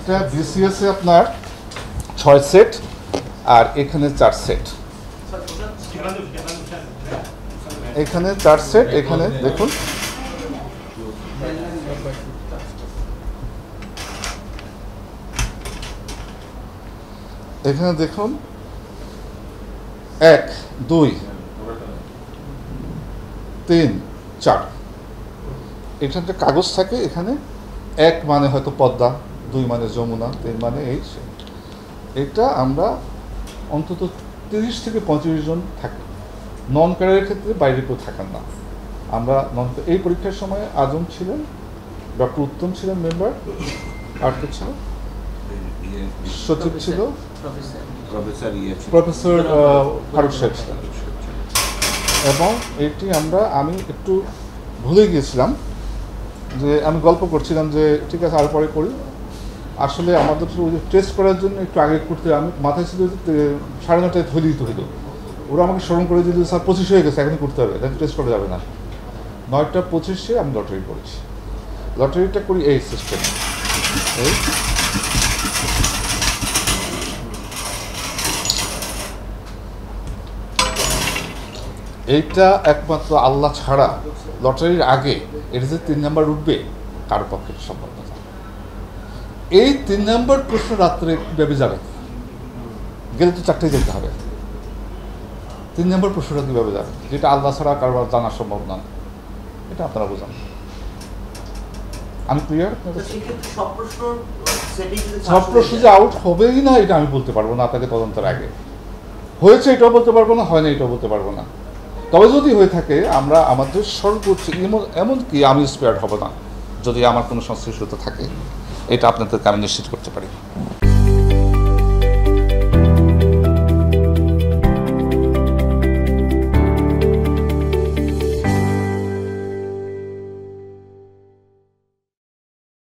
এটা বিসিএস এ আপনার 6 সেট আর এখানে 4 সেট, এখানে 4 সেট, এখানে দেখুন এখানে দেখুন 1 2 3 4 এখানে কাগজ থাকে, এখানে 1 মানে হয়তো পদ্মা, 2 মানে যমুনা, 3 মানে এই। এটা আমরা অন্তত 30 থেকে 35 জন থাকি। নন ক্যাডারের ক্ষেত্রে বাইরে কেউ থাকেন না। আমরা এই পরীক্ষার সময় আজম ছিলেন, ডক্টর উত্তম ছিলেন মেম্বার, আর কে ছিল, সচিব ছিল প্রফেসর ফারুক সাহেব ছিলেন। এবং এটি আমি একটু ভুলে গিয়েছিলাম, যে আমি গল্প করছিলাম যে ঠিক আছে আর পরে করি। আসলে আমাদের টেস্ট করার জন্য একটু আগে করতে আমি মাথায় ছিল যে 9:30টায় ধরে দিতে হইল। ওরা আমাকে স্মরণ করে দিল স্যার 25 হয়ে গেছে, এখনই করতে হবে, এখন টেস্ট করা যাবে না। 9:25 আমি লটারি করেছি। লটারিটা করি এই সিস্টেম, এইটা একমাত্র আল্লাহ ছাড়া লটারির আগে এটা যে 3 নাম্বার উঠবে কারো পক্ষে সম্ভব না। এই 3 নাম্বার প্রশ্ন রাত্রে কীভাবে যাবে, গেলে তো 4টায় যেতে হবে। 3 নাম্বার প্রশ্নটা কীভাবে যাবে, যেটা আল্লাহ ছাড়া কারোর জানা সম্ভব না, এটা আপনারা বোঝান। আমি ক্লিয়ার? সব প্রশ্ন যে আউট হবেই না এটা আমি বলতে পারবো না আপনাকে তদন্তের আগে। হয়েছে এটাও বলতে পারবো না, হয় না এটাও বলতে পারবো না। তবে যদি হয়ে থাকে আমরা আমাদের সর্বোচ্চ, এমনকি আমি স্পেয়ার্ড হব না যদি আমার কোনো সংশ্লিষ্টতা থাকে, এটা আপনাদেরকে আমি নিশ্চিত করতে পারি।